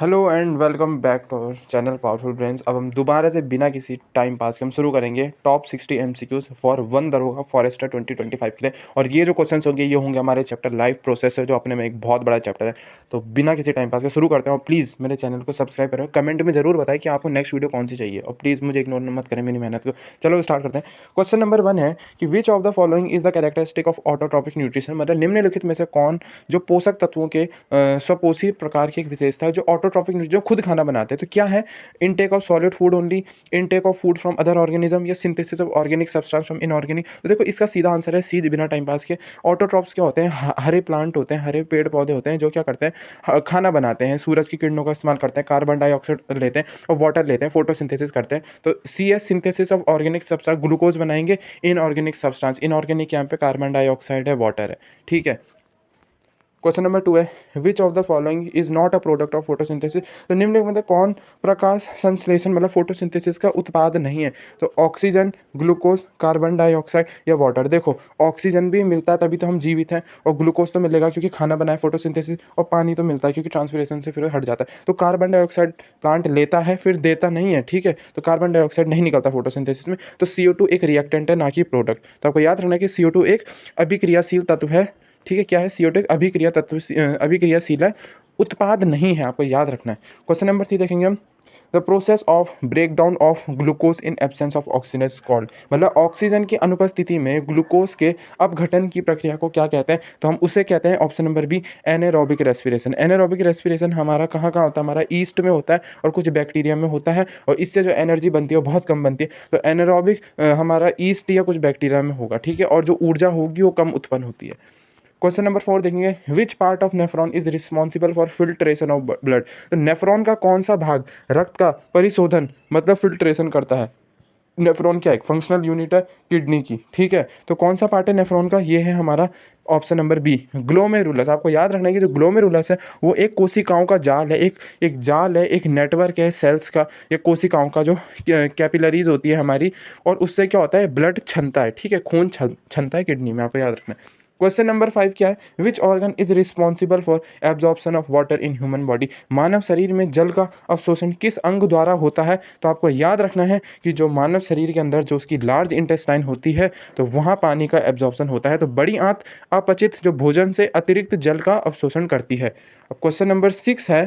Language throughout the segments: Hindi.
Hello and welcome back to our channel powerful brains. अब हम दोबारा से बिना किसी टाइम पास के हम शुरू करेंगे टॉप 60 एमसीक्यूज फॉर वन दरोगा फॉरेस्टर 2025 के लिए। और ये जो क्वेश्चंस होंगे ये होंगे हमारे चैप्टर लाइफ प्रोसेसर, जो अपने में एक बहुत बड़ा चैप्टर है। तो बिना किसी टाइम पास के शुरू करते हैं। और प्लीज़ मेरे चैनल को सब्सक्राइब करें, कमेंट में जरूर बताएं कि आपको नेक्स्ट वीडियो कौन सी चाहिए। और प्लीज़ मुझे इग्नोर मत करें मेरी मेहनत को। चलो स्टार्ट करते हैं। क्वेश्चन नंबर 1 है कि which of the following is the characteristic of autotrophic nutrition, मतलब निम्नलिखित में से कौन जो पोषक तत्वों के स्वपोषी प्रकार की एक विशेषता है जो ऑटोट्रॉपिक जो खुद खाना बनाते हैं। तो क्या है? Intake of solid food only, intake of food from other organism, या synthesis of organic substance from inorganic. तो देखो इसका सीधा आंसर है सी, बिना टाइम पास के। ऑटोट्रॉप्स क्या होते हैं? हरे प्लांट होते हैं, हरे पेड़ पौधे होते हैं जो क्या करते हैं, खाना बनाते हैं, सूरज की किरणों का इस्तेमाल करते हैं, कार्बन डाइऑक्साइड लेते हैं और वाटर लेते हैं, फोटोसिंथेसिस करते हैं। तो see as synthesis of organic substance, glucose बनाएंगे। इनऑर्गेनिक सब्सटेंस, इनऑर्गेनिक यहाँ पे कार्बन डाइऑक्साइड है, वाटर है। ठीक है। क्वेश्चन नंबर 2 है which of the following is not a product of photosynthesis. तो निम्न में कौन प्रकाश संश्लेषण मतलब फोटोसिंथेसिस का उत्पाद नहीं है? तो ऑक्सीजन, ग्लूकोज, कार्बन डाइऑक्साइड या वाटर। देखो ऑक्सीजन भी मिलता है तभी तो हम जीवित हैं, और ग्लूकोज तो मिलेगा क्योंकि खाना बनाए फोटोसिंथेसिस, और पानी तो मिलता है क्योंकि ट्रांसपिरेशन से फिर हट जाता है। तो कार्बन डाइऑक्साइड प्लांट लेता है फिर देता नहीं है। ठीक है, तो कार्बन डाइऑक्साइड नहीं निकलता फोटोसिंथेसिस में। तो CO2 एक रिएक्टेंट है, ना कि प्रोडक्ट। तो आपको याद रखना है कि CO2 एक अभिक्रियाशील तत्व है। ठीक है, क्या है? CO2 अभिक्रिया तत्व, अभिक्रियाशील है, उत्पाद नहीं है, आपको याद रखना है। क्वेश्चन नंबर 3 देखेंगे हम। The process of break down of glucose in absence of oxygen is called, मतलब ऑक्सीजन की अनुपस्थिति में ग्लूकोज के अपघटन की प्रक्रिया को क्या कहते हैं? तो हम उसे कहते हैं option number B, anaerobic respiration. Anaerobic respiration हमारा कहाँ कहाँ होता है? हमारा ईस्ट में होता है और कुछ बैक्टीरिया में होता है, और इससे जो एनर्जी बनती है वो बहुत कम बनती है। तो एनारोबिक हमारा ईस्ट या कुछ बैक्टीरिया में होगा। ठीक है, और जो ऊर्जा होगी वो कम उत्पन्न होती है। क्वेश्चन नंबर 4 देखेंगे। विच part of nephron is responsible for filtration of blood. तो नेफ्रॉन का कौन सा भाग रक्त का परिशोधन मतलब फिल्ट्रेशन करता है? नेफ्रॉन क्या एक फंक्शनल यूनिट है किडनी की। ठीक है, तो कौन सा पार्ट है नेफ्रॉन का? ये है हमारा ऑप्शन नंबर बी, ग्लोमेरुलस। आपको याद रखना है कि जो ग्लोमेरुलस है वो एक कोशिकाओं का जाल है, एक जाल है, एक नेटवर्क है सेल्स का या कोशिकाओं का, जो कैपिलरीज होती है हमारी, और उससे क्या होता है? ब्लड छनता है। ठीक है, खून छनता है किडनी में, आपको याद रखना है। क्वेश्चन नंबर 5 क्या है? Which organ is responsible for absorption of water in human body. मानव शरीर में जल का अवशोषण किस अंग द्वारा होता है? तो आपको याद रखना है कि जो मानव शरीर के अंदर जो उसकी लार्ज इंटेस्टाइन होती है तो वहाँ पानी का एब्जॉर्प्शन होता है। तो बड़ी आंत अपचित जो भोजन से अतिरिक्त जल का अवशोषण करती है। अब क्वेश्चन नंबर 6 है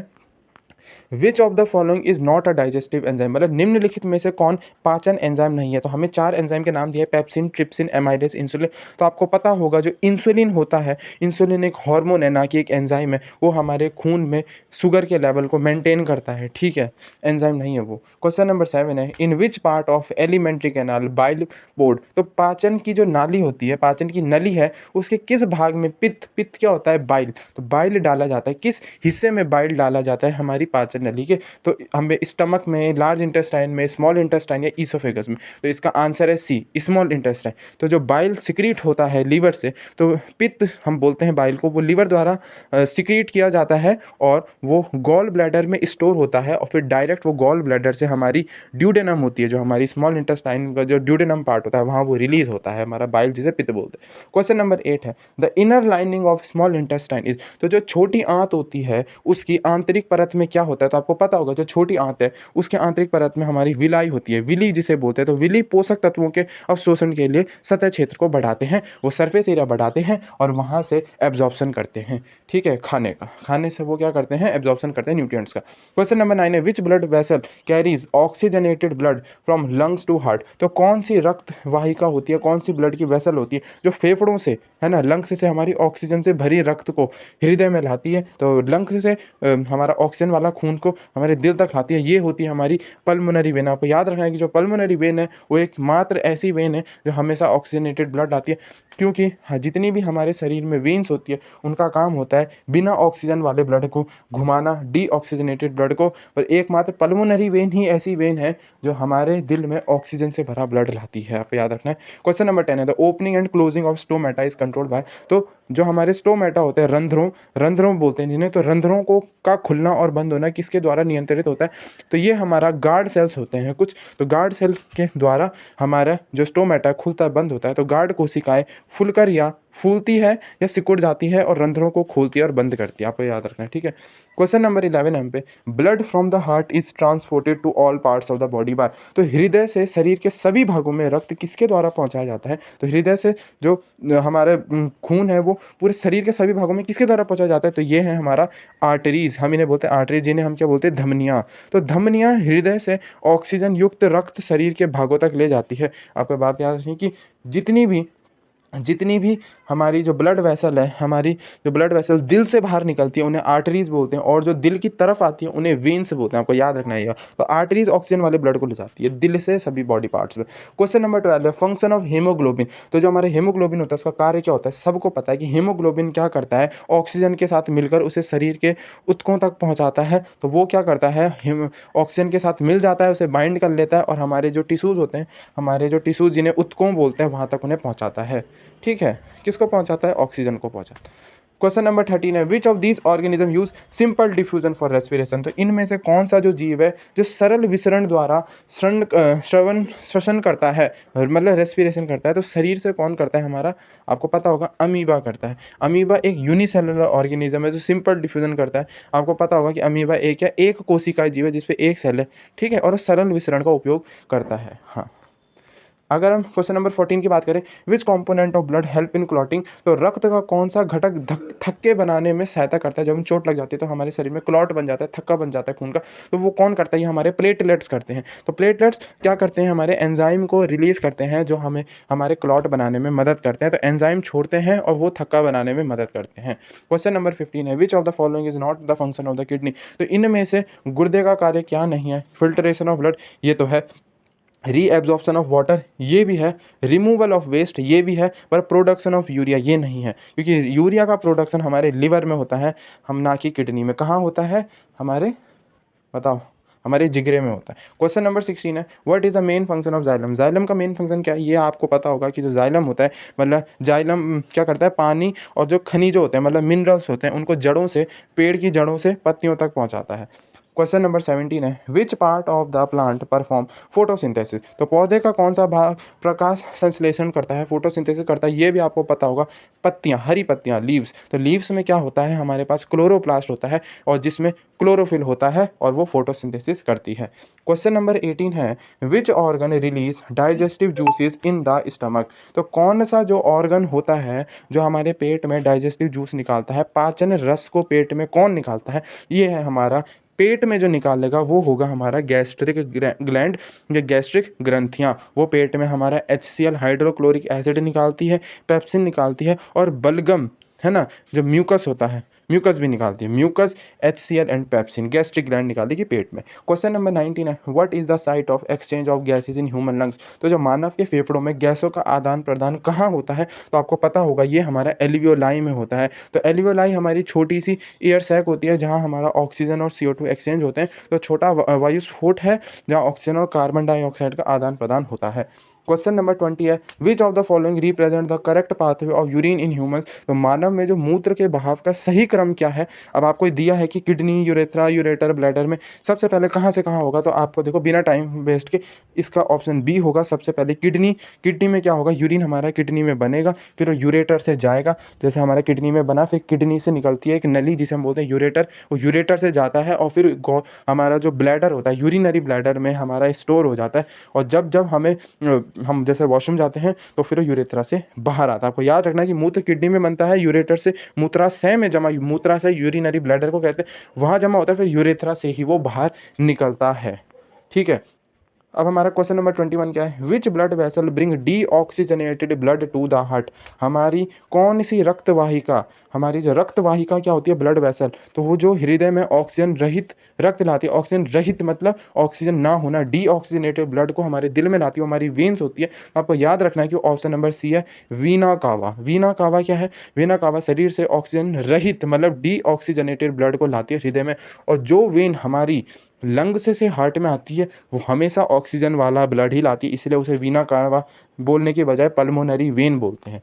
which of the following is not a digestive enzyme, मतलब निम्नलिखित में से कौन पाचन एंजाइम नहीं है? तो हमें 4 एंजाइम के नाम दिए, पेप्सिन, ट्रिप्सिन, एमाइलेज, इंसुलिन। तो आपको पता होगा जो इंसुलिन होता है, इंसुलिन एक हार्मोन है ना कि एक एंजाइम है। वो हमारे खून में शुगर के लेवल को मेंटेन करता है। ठीक है, एंजाइम नहीं है वो। क्वेश्चन नंबर 7 है in which part of alimentary canal bile board. तो पाचन की जो नाली होती है, पाचन की नली है, उसके किस भाग में पित्त, पित्त क्या होता है? बाइल। तो बाइल डाला जाता है, किस हिस्से में बाइल डाला जाता है? हमारी पाचन नली के। तो हमें स्टमक में, लार्ज इंटेस्टाइन में, स्मॉल इंटेस्टाइन या ईसोफेगस में। तो इसका आंसर है सी, स्मॉल इंटेस्टाइन। तो जो बाइल सिक्रीट होता है लीवर से, तो पित्त हम बोलते हैं बाइल को, वो लीवर द्वारा सिक्रीट किया जाता है और वो गॉल ब्लैडर में स्टोर होता है, और फिर डायरेक्ट वो गॉल ब्लैडर से हमारी ड्यूडेनम होती है, जो हमारी स्मॉल इंटेस्टाइन का जो ड्यूडेनम पार्ट होता है वहाँ वो रिलीज होता है हमारा बाइल, जिसे पित्त बोलते हैं। क्वेश्चन नंबर 8 है the inner lining of small intestine is. तो जो छोटी आंत होती है उसकी आंतरिक परत में क्या होता है? तो आपको पता होगा जो छोटी आंत है उसके आंतरिक परत में हमारी विलाई होती है, विली जिसे बोलते हैं। तो विली पोषक तत्वों के अवशोषण के लिए सतह क्षेत्र को बढ़ाते हैं, वो सरफेस एरिया बढ़ाते हैं और वहां से एब्जॉर्प्शन करते हैं। ठीक है, खाने से वो क्या करते हैं? एब्जॉर्प्शन करते हैं न्यूट्रिएंट्स का। क्वेश्चन नंबर 9 है which blood vessel carries oxygenated blood from lungs to heart. तो कौन सी रक्त वाहिका होती है, कौन सी ब्लड की वेसल होती है जो फेफड़ों से, है ना, लंग्स से हमारी ऑक्सीजन से भरी रक्त को हृदय में लाती है? तो लंग्स से हमारा ऑक्सीजन वाला खून को हमारे दिल तक लाती है, ये होती है हमारी पल्मोनरी वेन। आपको याद रखना है कि जो पल्मोनरी वेन है वो एकमात्र ऐसी वेन है जो हमेशा ऑक्सीजनेटेड ब्लड लाती है, क्योंकि जितनी भी हमारे शरीर में वेन्स होती है उनका काम होता है बिना ऑक्सीजन वाले ब्लड को घुमाना, डीऑक्सीजनेटेड ब्लड को। पर एकमात्र पल्मोनरी वेन ही ऐसी वेन है जो हमारे दिल में ऑक्सीजन से भरा ब्लड लाती है, आपको याद रखना है। क्वेश्चन नंबर 10 है the opening and closing of stomata is controlled by. तो जो हमारे स्टोमेटा होते हैं, रंध्रों बोलते हैं जिन्हें, तो रंध्रों को का खुलना और बंद होना किसके द्वारा नियंत्रित होता है? तो ये हमारा गार्ड सेल्स होते हैं कुछ। तो गार्ड सेल के द्वारा हमारा जो स्टोमेटा खुलता है बंद होता है। तो गार्ड कोशिकाएं खुलकर या फूलती है या सिकुड़ जाती है और रंध्रों को खोलती है और बंद करती है, आपको याद रखना है, ठीक है। क्वेश्चन नंबर 11 हम पे, blood from the heart is transported to all parts of the body by. तो हृदय से शरीर के सभी भागों में रक्त किसके द्वारा पहुंचाया जाता है? तो हृदय से जो हमारे खून है वो पूरे शरीर के सभी भागों में किसके द्वारा पहुंचाया जाता है? तो ये है हमारा आर्टरीज, हम इन्हें बोलते हैं आर्टरीज, जिन्हें हम क्या बोलते हैं? धमनियाँ। तो धमनियाँ हृदय से ऑक्सीजन युक्त रक्त शरीर के भागों तक ले जाती है। आपको बात याद रखनी कि जितनी भी हमारी जो ब्लड वेसल है, हमारी जो ब्लड वेसल दिल से बाहर निकलती है उन्हें आर्टरीज बोलते हैं, और जो दिल की तरफ आती है उन्हें वेन्स बोलते हैं, आपको याद रखना है। तो आर्टरीज ऑक्सीजन वाले ब्लड को ले जाती है दिल से सभी बॉडी पार्ट्स में। क्वेश्चन नंबर 12 है, फंक्शन ऑफ हीमोग्लोबिन। तो जो हमारे हीमोग्लोबिन होता है उसका कार्य क्या होता है? सबको पता है कि हीमोग्लोबिन क्या करता है? ऑक्सीजन के साथ मिलकर उसे शरीर के ऊतकों तक पहुँचाता है। तो वो क्या करता है? ऑक्सीजन के साथ मिल जाता है, उसे बाइंड कर लेता है और हमारे जो टिश्यूज़ होते हैं, हमारे जो टिश्यूज़ जिन्हें ऊतकों बोलते हैं, वहाँ तक उन्हें पहुँचाता है, ठीक है। किसको पहुंचाता है? ऑक्सीजन को पहुंचाता है। क्वेश्चन नंबर 13 है, which of these organism use simple diffusion for respiration. तो इनमें से कौन सा जो जीव है जो सरल विसरण द्वारा श्वसन करता है, मतलब रेस्पिरेशन करता है? तो शरीर से कौन करता है? हमारा, आपको पता होगा, अमीबा करता है। अमीबा एक यूनिसेलुलर ऑर्गेनिज्म है जो सिंपल डिफ्यूजन करता है। आपको पता होगा कि अमीबा एक कोशिकाई जीव है जिसपे एक सेल है, ठीक है, और सरल विसरण का उपयोग करता है। हाँ, अगर हम क्वेश्चन नंबर 14 की बात करें, विच component of blood help in clotting. तो रक्त का कौन सा घटक थक्के बनाने में सहायता करता है? जब हम चोट लग जाती है तो हमारे शरीर में क्लॉट बन जाता है, थक्का बन जाता है खून का, तो वो कौन करता है? ये हमारे प्लेटलेट्स करते हैं। तो प्लेटलेट्स क्या करते हैं? हमारे एंजाइम को रिलीज करते हैं जो हमें हमारे क्लॉट बनाने में मदद करते हैं। तो एंजाइम छोड़ते हैं और वो थक्का बनाने में मदद करते हैं। क्वेश्चन नंबर 15 है, which of the following is not the function of the kidney. तो इनमें से गुर्दे का कार्य क्या नहीं है? फिल्ट्रेशन ऑफ ब्लड, ये तो है। रीएब्जॉर्प्शन ऑफ वाटर, ये भी है। रिमूवल ऑफ वेस्ट, ये भी है। पर प्रोडक्शन ऑफ यूरिया, ये नहीं है, क्योंकि यूरिया का प्रोडक्शन हमारे लिवर में होता है, हम ना कि किडनी में। कहाँ होता है? हमारे, बताओ, हमारे जिगरे में होता है। क्वेश्चन नंबर 16 है, what is the main function of xylem. Xylem का मेन फंक्शन क्या है? ये आपको पता होगा कि जो जाइलम होता है, मतलब जाइलम क्या करता है? पानी और जो खनिज होते हैं, मतलब मिनरल्स होते हैं, उनको जड़ों से, पेड़ की जड़ों से पत्तियों तक पहुंचाता है। क्वेश्चन नंबर 17 है, विच part of the plant perform photosynthesis. तो पौधे का कौन सा भाग प्रकाश संश्लेषण करता है, फोटोसिंथेसिस करता है? ये भी आपको पता होगा, पत्तियां, हरी पत्तियां, लीव्स। तो लीव्स में क्या होता है? हमारे पास क्लोरोप्लास्ट होता है और जिसमें क्लोरोफिल होता है और वो फोटोसिंथेसिस करती है। क्वेश्चन नंबर 18 है, which organ release digestive juices in the stomach. तो कौन सा जो ऑर्गन होता है जो हमारे पेट में डाइजेस्टिव जूस निकालता है, पाचन रस को पेट में कौन निकालता है? ये है हमारा, पेट में जो निकालेगा वो होगा हमारा गैस्ट्रिक ग्लैंड, या गैस्ट्रिक ग्रंथियाँ। वो पेट में हमारा HCl हाइड्रोक्लोरिक एसिड निकालती है, पेप्सिन निकालती है, और बलगम है ना, जो म्यूकस होता है, म्यूकस भी निकालती है। Mucus, HCl and pepsin, gastric gland निकालेगी पेट में। क्वेश्चन नंबर 19 है, what is the site of exchange of gases in human lungs. तो जो मानव के फेफड़ों में गैसों का आदान प्रदान कहाँ होता है? तो आपको पता होगा ये हमारा एल्वियोलाई में होता है। तो एल्वियोलाई हमारी छोटी सी एयर सैक होती है जहाँ हमारा ऑक्सीजन और CO2 एक्सचेंज होते हैं। तो छोटा वायुस्फोट है जहाँ ऑक्सीजन और कार्बन डाइऑक्साइड का आदान प्रदान होता है। क्वेश्चन नंबर 20 है, which of the following represent the correct pathway of urine in humans. तो मानव में जो मूत्र के बहाव का सही क्रम क्या है? अब आपको दिया है कि किडनी, यूरेथ्रा, यूरेटर, ब्लैडर में सबसे पहले कहाँ से कहाँ होगा। तो आपको देखो, बिना टाइम वेस्ट के इसका ऑप्शन बी होगा सबसे पहले, किडनी। किडनी में क्या होगा? यूरिन हमारा किडनी में बनेगा, फिर वो यूरेटर से जाएगा, जैसे हमारा किडनी में बना, फिर किडनी से निकलती है एक नली जिसे हम बोलते हैं यूरेटर, वो यूरेटर से जाता है और फिर हमारा जो ब्लैडर होता है, यूरिनरी ब्लैडर में हमारा स्टोर हो जाता है। और जब जब हम जैसे वॉशरूम जाते हैं तो फिर यूरेथ्रा से बाहर आता है। आपको याद रखना है कि मूत्र किडनी में बनता है, यूरेटर से मूत्राशय में जमा, मूत्राशय यूरिनरी ब्लैडर को कहते हैं, वहाँ जमा होता है, फिर यूरेथ्रा से ही वो बाहर निकलता है, ठीक है। अब हमारा क्वेश्चन नंबर 21 क्या है, which blood vessel bring deoxygenated blood to the heart. हमारी कौन सी रक्तवाहिका, हमारी जो रक्तवाहिका क्या होती है? Blood vessel. तो वो जो हृदय में ऑक्सीजन रहित रक्त लाती है, ऑक्सीजन रहित मतलब ऑक्सीजन ना होना, डीऑक्सीजनेटेड ब्लड को हमारे दिल में लाती है, हमारी वेन्स होती है। आपको याद रखना है कि ऑप्शन नंबर सी है, वीना कावा। वीना कावा क्या है? वीना कावा शरीर से ऑक्सीजन रहित मतलब डीऑक्सीजनेटेड ब्लड को लाती है हृदय में, और जो वेन हमारी लंग से हार्ट में आती है वो हमेशा ऑक्सीजन वाला ब्लड ही लाती है, इसलिए उसे वीना कावा बोलने के बजाय पल्मोनरी वेन बोलते हैं।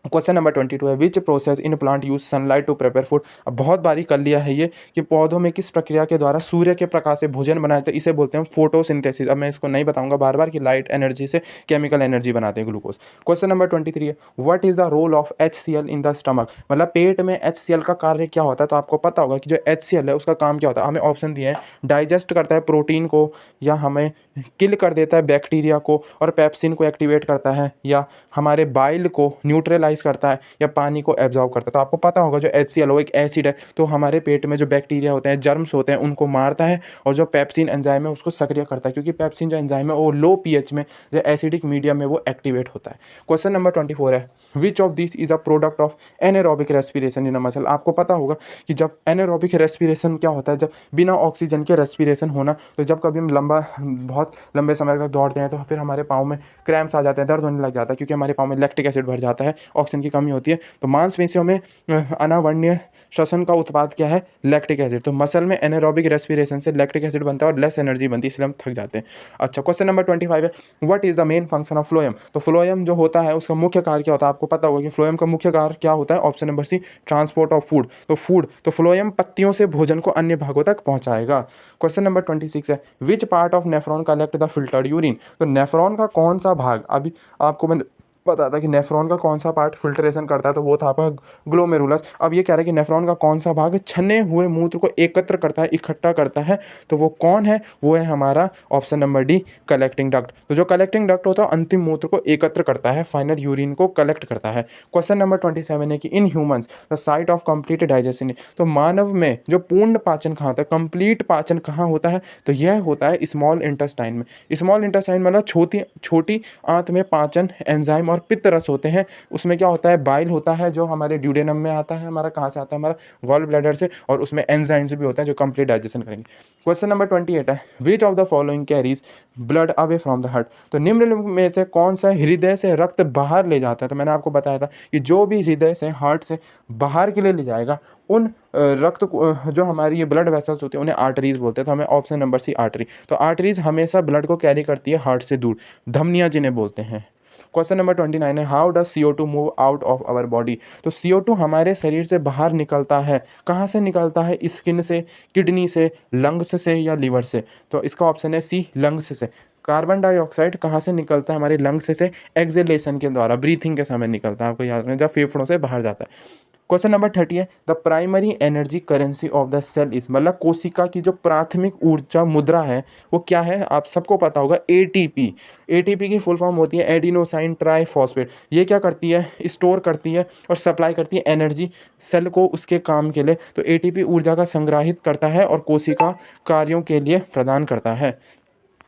क्वेश्चन नंबर 22 है which process in plant use sunlight to prepare food. अब बहुत बारी कर लिया है ये कि पौधों में किस प्रक्रिया के द्वारा सूर्य के प्रकाश से भोजन बनाए, तो इसे बोलते हैं फोटोसिंथेसिस। अब मैं इसको नहीं बताऊंगा बार बार कि लाइट एनर्जी से केमिकल एनर्जी बनाते हैं ग्लूकोज। क्वेश्चन नंबर 23 है what is the role of HCl in the stomach. मतलब पेट में HCl का कार्य क्या होता है, तो आपको पता होगा कि जो HCl है उसका काम क्या होता है। हमें ऑप्शन दिए हैं, डाइजेस्ट करता है प्रोटीन को, या हमें किल कर देता है बैक्टीरिया को, और पेप्सिन को एक्टिवेट करता है, या हमारे बाइल को न्यूट्रलाइज करता है, या पानी को एब्जॉर्ब करता है। तो आपको पता होगा जो HCl वो एक एसिड है, तो हमारे पेट में जो बैक्टीरिया होते हैं, जर्म्स होते हैं, उनको मारता है, और जो पेप्सिन एंजाइम है उसको सक्रिय करता है, क्योंकि पेप्सिन जो एंजाइम है वो लो pH में जो एसिडिक मीडियम में वो एक्टिवेट होता है। क्वेश्चन नंबर 24 है which of this is a product of anaerobic respiration in a muscle. आपको पता होगा कि जब एनारोबिक रेस्पिरेशन क्या होता है, जब बिना ऑक्सीजन के रेस्पिरेशन होना, तो जब कभी हम बहुत लंबे समय तक दौड़ते हैं तो फिर हमारे पाँव में क्रैम्प्स आ जाते हैं, दर्द होने लग जाता है, क्योंकि हमारे पाँव में लैक्टिक एसिड भर जाता है, ऑक्सीजन की कमी होती है। तो मांसपेशियों में अनावरणीय श्वसन का उत्पाद क्या है, लैक्टिक एसिड। तो मसल में एनारोबिक रेस्पिरेशन से लैक्टिक एसिड बनता है और लेस एनर्जी बनती है, इसलिए हम थक जाते हैं। अच्छा, क्वेश्चन नंबर 25 है what is the main function of phloem. तो फ्लोएम जो होता है उसका मुख्य कार्य क्या होता है। आपको पता होगा कि फ्लोएम का मुख्य कार्य क्या होता है। Option number C transport of food. तो फ्लोएम पत्तियों से भोजन को अन्य भागों तक पहुंचाएगा। क्वेश्चन नंबर 26 है विच part of nephron collect the filtered urine. तो नेफ्रॉन का कौन सा भाग, अभी आपको मैंने पता था कि नेफ्रॉन का कौन सा पार्ट फिल्ट्रेशन करता है, तो वो था आपका ग्लोमेरुलस। अब ये कह रहा है कि नेफ्रॉन का कौन सा भाग छने हुए मूत्र को एकत्र करता है, इकट्ठा करता है, तो वो कौन है, वो है हमारा option number D collecting duct. तो जो कलेक्टिंग डक्ट होता है अंतिम मूत्र को एकत्र करता है, फाइनल यूरिन को कलेक्ट करता है। क्वेश्चन नंबर 27 है कि in humans the site of complete digestion. तो मानव में जो पूर्ण पाचन कहाँ होता है, कंप्लीट पाचन कहाँ होता है, तो यह होता है स्मॉल इंटेस्टाइन में। स्मॉल इंटेस्टाइन मतलब छोटी छोटी आंत में पाचन एंजाइम और पित्त रस होते हैं। उसमें क्या होता है, बाइल होता है जो हमारे ड्यूडेनम में आता है, हमारा कहाँ से आता है, हमारा गॉल ब्लैडर से, और उसमें एंजाइम्स भी होते हैं जो कंप्लीट डाइजेशन करेंगे। क्वेश्चन नंबर 28 है which of the following carries blood away from the heart. तो निम्न में से कौन सा हृदय से रक्त बाहर ले जाता है। तो मैंने आपको बताया था कि जो भी हृदय से हार्ट से बाहर के लिए ले जाएगा उन रक्त को, जो हमारी ये ब्लड वेसल्स होते हैं उन्हें आर्टरीज बोलते हैं। तो हमें ऑप्शन नंबर सी आर्टरी। तो आर्टरीज हमेशा ब्लड को कैरी करती है हार्ट से दूर, धमनियाँ जिन्हें बोलते हैं। क्वेश्चन नंबर 29 है how does CO2 move out of our body. तो CO2 हमारे शरीर से बाहर निकलता है, कहाँ से निकलता है, स्किन से, किडनी से, लंग्स से, या लीवर से। तो इसका ऑप्शन है सी लंग्स से। कार्बन डाइऑक्साइड कहाँ से निकलता है, हमारे लंग्स से एक्सेलेशन के द्वारा, ब्रीथिंग के समय निकलता है, आपको याद रखना, जब फेफड़ों से बाहर जाता है। क्वेश्चन नंबर 30 है the primary energy currency of the cell is. मतलब कोशिका की जो प्राथमिक ऊर्जा मुद्रा है वो क्या है, आप सबको पता होगा ATP। ATP की फुल फॉर्म होती है एडिनोसाइन ट्राइफॉस्फेट। ये क्या करती है, स्टोर करती है और सप्लाई करती है एनर्जी सेल को उसके काम के लिए। तो ATP ऊर्जा का संग्रहित करता है और कोशिका कार्यों के लिए प्रदान करता है।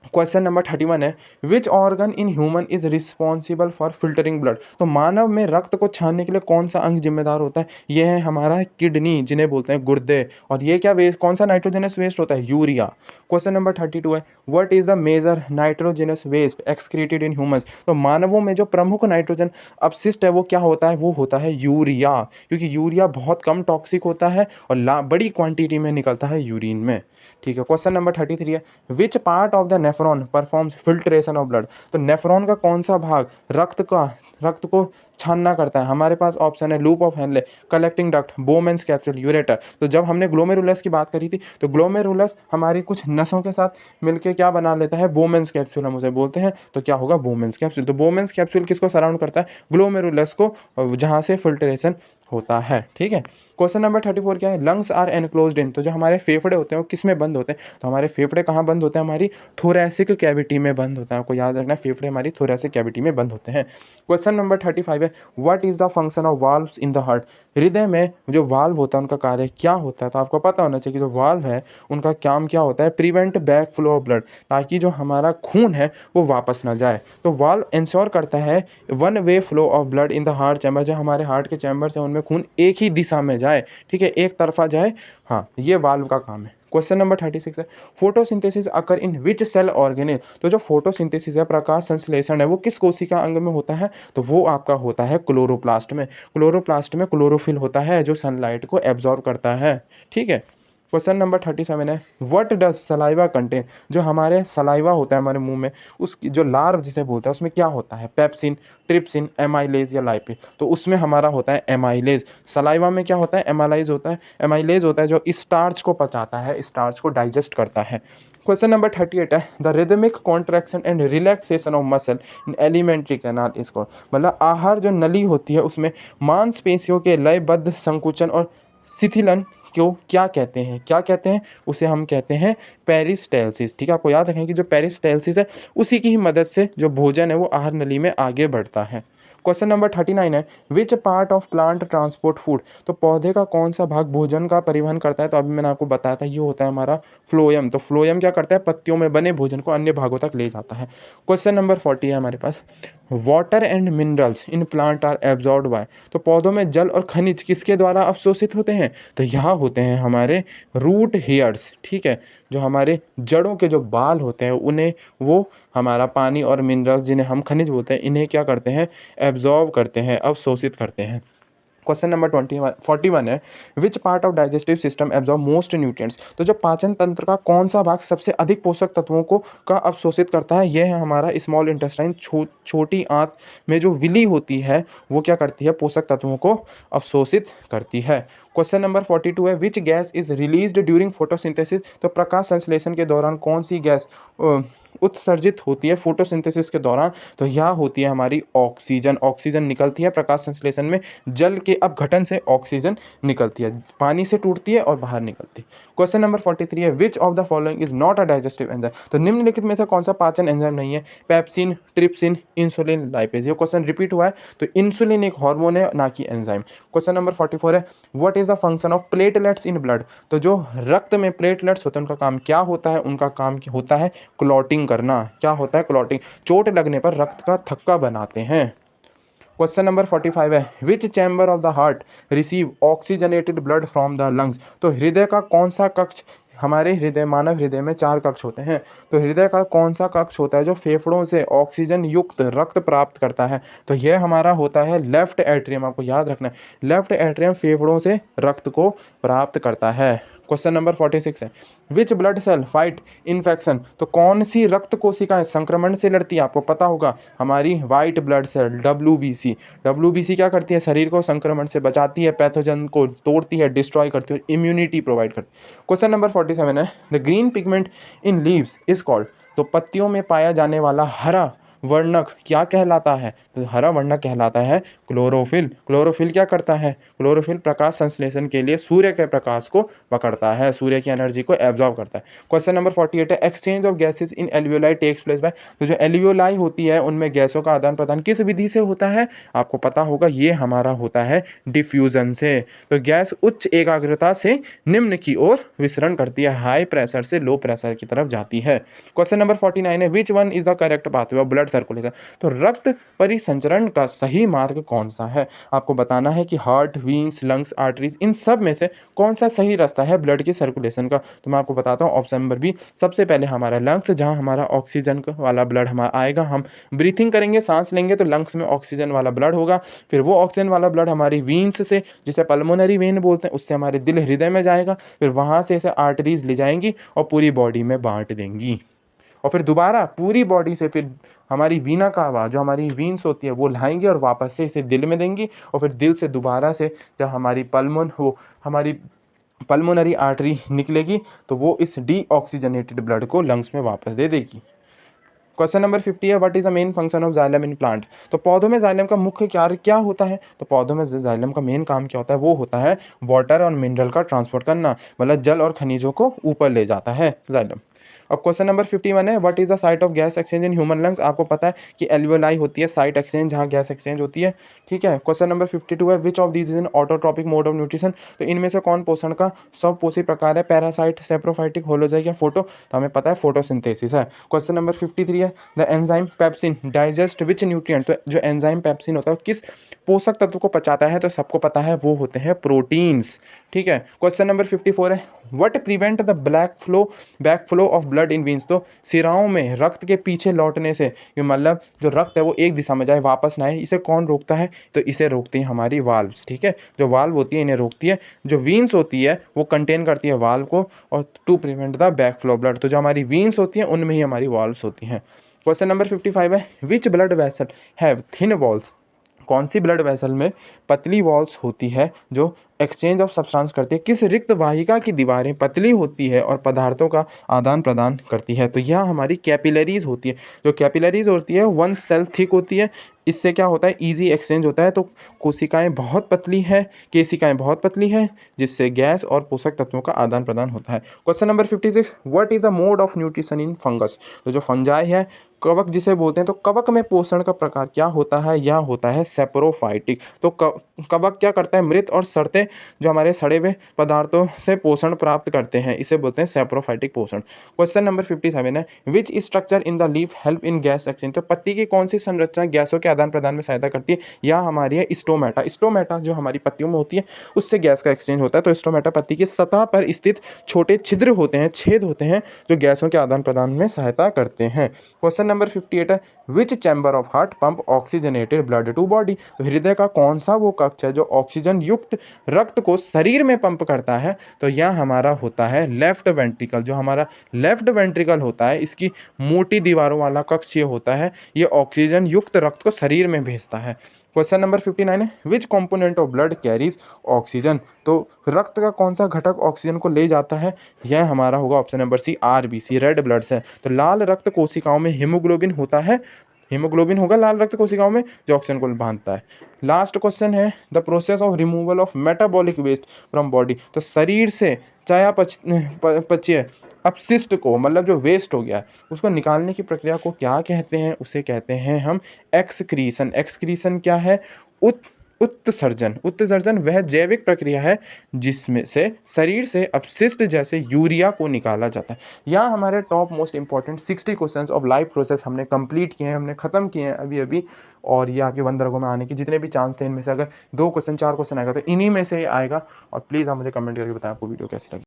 क्वेश्चन नंबर 31 है which organ in human is responsible for filtering blood. तो मानव में रक्त को छानने के लिए कौन सा अंग जिम्मेदार होता है, यह है हमारा किडनी जिन्हें बोलते हैं गुर्दे। और ये क्या वेस्ट, कौन सा नाइट्रोजनस वेस्ट होता है, यूरिया। क्वेश्चन नंबर 32 है what is the major nitrogenous waste excreted in humans. तो मानवों में जो प्रमुख नाइट्रोजन अपशिष्ट है वो क्या होता है, वो होता है यूरिया, क्योंकि यूरिया बहुत कम टॉक्सिक होता है और बड़ी क्वांटिटी में निकलता है यूरिन में। ठीक है, क्वेश्चन नंबर 33 है विच part of the nephron performs filtration of blood. तो नेफ्रॉन का कौन सा भाग रक्त को छानना करता है। हमारे पास ऑप्शन है loop of Henle, collecting duct, Bowman's capsule, ureter. तो जब हमने ग्लोमेरुलस की बात करी थी तो ग्लोमेरुलस हमारी कुछ नसों के साथ मिलकर क्या बना लेता है, बोमेन्स कैप्सूल हम उसे बोलते हैं। तो क्या होगा, बोमेन्स कैप्सूल। तो बोमेन्स कैप्सूल किसको सराउंड करता है, ग्लोमेरुलस को, जहाँ से फिल्ट्रेशन होता है। ठीक है, क्वेश्चन नंबर 34 क्या है लंग्स आर एनक्लोज्ड इन। तो जो हमारे फेफड़े होते हैं वो किस में बंद होते हैं, तो हमारे फेफड़े कहाँ बंद होते हैं, हमारी थोरैसिक कैविटी में बंद होता है। आपको याद रखना है फेफड़े हमारी थोरैसिक कैविटी में बंद होते हैं। क्वेश्चन नंबर 35 है what is the function of valves in the heart. हृदय में जो वाल्व होता है उनका कार्य क्या होता है। तो आपको पता होना चाहिए कि जो वाल्व है उनका काम क्या होता है, prevent back flow of blood, ताकि जो हमारा खून है वो वापस ना जाए। तो वाल्व इंश्योर करता है one way flow of blood in the heart chamber. जो हमारे हार्ट के चैम्बर है उनमें खून एक ही दिशा में जाए, ठीक है, एक तरफा जाए। हाँ, ये वाल्व का काम है। क्वेश्चन नंबर 36 है फोटोसिंथेसिस अकर इन विच सेल ऑर्गेनेल। तो जो फोटोसिंथेसिस है, प्रकाश संश्लेषण है, वो किस कोशिका अंग में होता है, तो वो आपका होता है क्लोरोप्लास्ट में। क्लोरोप्लास्ट में क्लोरोफिल होता है जो सनलाइट को एब्जॉर्ब करता है। ठीक है, क्वेश्चन नंबर 37 है, व्हाट डज सलाइवा कंटेन? जो हमारे सलाइवा होता है हमारे मुंह में, उसकी जो लार्व जिसे बोलते हैं उसमें क्या होता है? पेप्सिन, ट्रिप्सिन, एमाइलेज या लाइपेज? तो उसमें हमारा होता है एमाइलेज। सलाइवा में क्या होता है? एमाइलेज होता है। एमाइलेज होता है जो स्टार्च को पचाता है, स्टार्च को डाइजेस्ट करता है। क्वेश्चन नंबर 38 है, the rhythmic contraction and relaxation of muscle in alimentary canal is called. मतलब आहार जो नली होती है उसमें मांसपेशियों के लयबद्ध संकुचन और शिथिलन को क्या कहते हैं? क्या कहते हैं? उसे हम कहते हैं पेरिस्टेल्सिस। ठीक है, आपको याद रखें कि जो पेरिस्टेल्सिस है उसी की ही मदद से जो भोजन है वो आहार नली में आगे बढ़ता है। क्वेश्चन नंबर 39 है, विच part of plant transport food? तो पौधे का कौन सा भाग भोजन का परिवहन करता है? तो अभी मैंने आपको बताया था ये होता है हमारा फ्लोएम। तो फ्लोएम क्या करता है? पत्तियों में बने भोजन को अन्य भागों तक ले जाता है। क्वेश्चन नंबर 40 है हमारे पास, water and minerals in plant are absorbed by. तो पौधों में जल और खनिज किसके द्वारा अवशोषित होते हैं? तो यहाँ होते हैं हमारे रूट हेयर्स। ठीक है, जो हमारे जड़ों के जो बाल होते हैं उन्हें वो हमारा पानी और मिनरल्स जिन्हें हम खनिज बोलते हैं इन्हें क्या करते हैं? एब्जॉर्ब करते हैं, अवशोषित करते हैं। क्वेश्चन नंबर 41 है, विच part of digestive system absorb most nutrients? तो जो पाचन तंत्र का कौन सा भाग सबसे अधिक पोषक तत्वों को का अवशोषित करता है? यह है हमारा स्मॉल इंटेस्टाइन। छोटी आंत में जो विली होती है वो क्या करती है? पोषक तत्वों को अवशोषित करती है। क्वेश्चन नंबर 42 है, which gas is released during photosynthesis? तो प्रकाश संश्लेषण के दौरान कौन सी गैस उत्सर्जित होती है फोटोसिंथेसिस के दौरान? तो यह होती है हमारी ऑक्सीजन। ऑक्सीजन निकलती है प्रकाश संश्लेषण में, जल के अपघटन से ऑक्सीजन निकलती है, पानी से टूटती है और बाहर निकलती है। क्वेश्चन नंबर 43 है, which of the following is not a digestive enzyme? तो निम्नलिखित में से कौन सा पाचन एंजाइम नहीं है? Pepsin, trypsin, insulin, lipase. ये क्वेश्चन रिपीट हुआ है, तो इंसुलिन एक हार्मोन है ना कि एंजाइम। क्वेश्चन नंबर 44 है, what is the function of platelets in blood? तो जो रक्त में प्लेटलेट्स होते हैं उनका काम क्या होता है? उनका काम होता है क्लॉटिंग करना। क्या होता है? क्लॉटिंग। चोट लगने पर रक्त का थक्का बनाते हैं। क्वेश्चन नंबर 45 है, which chamber of the heart receive oxygenated blood from the lungs? तो हृदय का कौन सा कक्ष, हमारे हृदय, मानव हृदय में 4 कक्ष होते हैं, तो हृदय का कौन सा कक्ष होता है जो फेफड़ों से ऑक्सीजन युक्त रक्त प्राप्त करता है? तो यह हमारा होता है लेफ्ट एट्रियम। आपको याद रखना है, लेफ्ट एट्रियम फेफड़ों से रक्त को प्राप्त करता है। क्वेश्चन नंबर 46 है, which blood cell fight infection? तो कौन सी रक्त कोशिकाएं संक्रमण से लड़ती है? आपको पता होगा हमारी white blood cell, WBC। WBC क्या करती है? शरीर को संक्रमण से बचाती है, पैथोजन को तोड़ती है, डिस्ट्रॉय करती है और इम्यूनिटी प्रोवाइड करती है। क्वेश्चन नंबर 47 है, the green pigment in leaves is called? तो पत्तियों में पाया जाने वाला हरा वर्णक क्या कहलाता है? तो हरा वर्णक कहलाता है क्लोरोफिल। क्लोरोफिल क्या करता है? क्लोरोफिल प्रकाश संश्लेषण के लिए सूर्य के प्रकाश को पकड़ता है, सूर्य की एनर्जी को एब्जॉर्ब करता है। क्वेश्चन नंबर 48 है, exchange of gases in alveoli takes place by? तो जो एल्वियोलाई होती है उनमें गैसों का आदान प्रदान किस विधि से होता है? आपको पता होगा ये हमारा होता है डिफ्यूजन से। तो गैस उच्च एकाग्रता से निम्न की ओर विसरण करती है, हाई प्रेशर से लो प्रेशर की तरफ जाती है। क्वेश्चन नंबर 49 है, which one is the correct pathway of blood circulation? तो रक्त परिसंचरण का सही मार्ग कौन सा है? आपको बताना है कि हार्ट, वीन्स, लंग्स, आर्टरीज, इन सब में से कौन सा सही रास्ता है ब्लड की सर्कुलेशन का? तो मैं आपको बताता हूँ, ऑप्शन नंबर बी। सबसे पहले हमारा लंग्स, जहाँ हमारा ऑक्सीजन वाला ब्लड हमारा आएगा, हम ब्रीथिंग करेंगे, सांस लेंगे तो लंग्स में ऑक्सीजन वाला ब्लड होगा, फिर वो ऑक्सीजन वाला ब्लड हमारी वीन्स से, जिसे पल्मोनरी वेन बोलते हैं, उससे हमारे दिल हृदय में जाएगा, फिर वहाँ से इसे आर्टरीज ले जाएंगी और पूरी बॉडी में बांट देंगी, और फिर दोबारा पूरी बॉडी से फिर हमारी वीना का आवाज़, जो हमारी वीन्स होती है वो लाएंगी और वापस से इसे दिल में देंगी, और फिर दिल से दोबारा से जब हमारी पल्मोनरी आर्टरी निकलेगी तो वो इस डीऑक्सीजनेटेड ब्लड को लंग्स में वापस दे देगी। क्वेश्चन नंबर 50 है, what is the main function of xylem in plant? तो पौधों में जाइलम का मुख्य कार्य क्या होता है? तो पौधों में जाइलम का मेन काम क्या होता है? वो होता है वाटर और मिनरल का ट्रांसपोर्ट करना, मतलब जल और खनिजों को ऊपर ले जाता है जाइलम। अब क्वेश्चन नंबर 51 है, what is the site of gas exchange in human lungs? आपको पता है कि एल्वियोलाई होती है साइट एक्सचेंज, जहाँ गैस एक्सचेंज होती है। ठीक है, क्वेश्चन नंबर 52 है, which of these is an autotrophic mode of nutrition? तो इनमें से कौन पोषण का स्वपोषी प्रकार है? पैरासाइट, सेप्रोफाइटिक, होलोजैक या फोटो? तो हमें पता है फोटोसिंथेसिस है। क्वेश्चन नंबर 53 है, the enzyme pepsin digest which nutrient? तो जो एंजाइम पेप्सिन होता है किस पोषक तत्व को पचाता है? तो सबको पता है वो होते हैं प्रोटीन्स। ठीक है, क्वेश्चन नंबर 54 है, what prevent the backflow of blood in veins, तो सिराओं में रक्त के पीछे लौटने से, ये मतलब जो रक्त है वो एक दिशा में जाए वापस ना आए, इसे कौन रोकता है? तो इसे रोकती है हमारी वाल्व्स, ठीक है। जो वाल्व होती है इन्हें रोकती है। जो वीन्स होती है वो कंटेन करती है वाल्व को, और to prevent the back flow blood, तो जो हमारी वीन्स होती हैं उनमें ही हमारी वाल्व्स होती हैं। क्वेश्चन नंबर 55 है, which blood vessel have thin walls, कौन सी ब्लड वेसल में पतली वॉल्स होती है जो एक्सचेंज ऑफ सब्सटेंस करती है? किस रिक्त वाहिका की दीवारें पतली होती है और पदार्थों का आदान प्रदान करती है? तो यह हमारी कैपिलरीज होती है। जो कैपिलरीज होती है वन सेल थिक होती है, इससे क्या होता है? इजी एक्सचेंज होता है। तो कोशिकाएं बहुत पतली है, केशिकाएं बहुत पतली है, जिससे गैस और पोषक तत्वों का आदान प्रदान होता है। Question number 56, what is the mode of nutrition in fungus, तो जो फंजाई है, कवक जिसे बोलते हैं, तो कवक में पोषण का प्रकार क्या होता है? यह होता है सेप्रोफाइटिक। तो कवक क्या करता है? मृत और सड़ते, जो हमारे सड़े हुए पदार्थों से पोषण प्राप्त करते हैं, इसे बोलते हैं सेप्रोफाइटिक पोषण। क्वेश्चन नंबर 57 है, which structure in the leaf help in gas exchange, तो पत्ती की कौन सी संरचना गैसों के आदान प्रदान में सहायता करती है? यह हमारी है स्टोमेटा। स्टोमेटा जो हमारी पत्तियों में होती है उससे गैस का एक्सचेंज होता है। तो स्टोमेटा पत्ती की सतह पर स्थित छोटे छिद्र होते हैं, छेद होते हैं, जो गैसों के आदान प्रदान में सहायता करते हैं। क्वेश्चन नंबर 58 है, which chamber of heart pump oxygenated blood to body, तो हृदय का कौन सा वो कक्ष है जो ऑक्सीजन युक्त रक्त को शरीर में पंप करता है? तो यह हमारा होता है लेफ्ट वेंट्रिकल। जो हमारा लेफ्ट वेंट्रिकल होता है, इसकी मोटी दीवारों वाला कक्ष ये होता है, ये ऑक्सीजन युक्त रक्त को शरीर में भेजता है। क्वेश्चन नंबर 59 है, विच component of blood carries oxygen, तो रक्त का कौन सा घटक ऑक्सीजन को ले जाता है? यह हमारा होगा option number C, RBC, red blood cell. तो लाल रक्त कोशिकाओं में हीमोग्लोबिन होता है, हीमोग्लोबिन होगा लाल रक्त कोशिकाओं में, जो ऑक्सीजन को बांधता है। लास्ट क्वेश्चन है, the process of removal of metabolic waste from body, तो शरीर से चयापचय अपशिष्ट को, मतलब जो वेस्ट हो गया है उसको निकालने की प्रक्रिया को क्या कहते हैं? उसे कहते हैं हम एक्सक्रीशन। एक्सक्रीशन क्या है? उत्सर्जन। उत्सर्जन वह जैविक प्रक्रिया है जिसमें से शरीर से अपशिष्ट जैसे यूरिया को निकाला जाता है। यहाँ हमारे top most important 60 questions of life process हमने कंप्लीट किए हैं, हमने खत्म किए हैं अभी अभी। और ये आपके 1 दर्गों में आने के जितने भी चांस थे, इनमें से अगर 2 क्वेश्चन 4 क्वेश्चन आएगा तो इन्हीं में से आएगा। और प्लीज़ आप मुझे कमेंट करके बताएं आपको वीडियो कैसी लगी।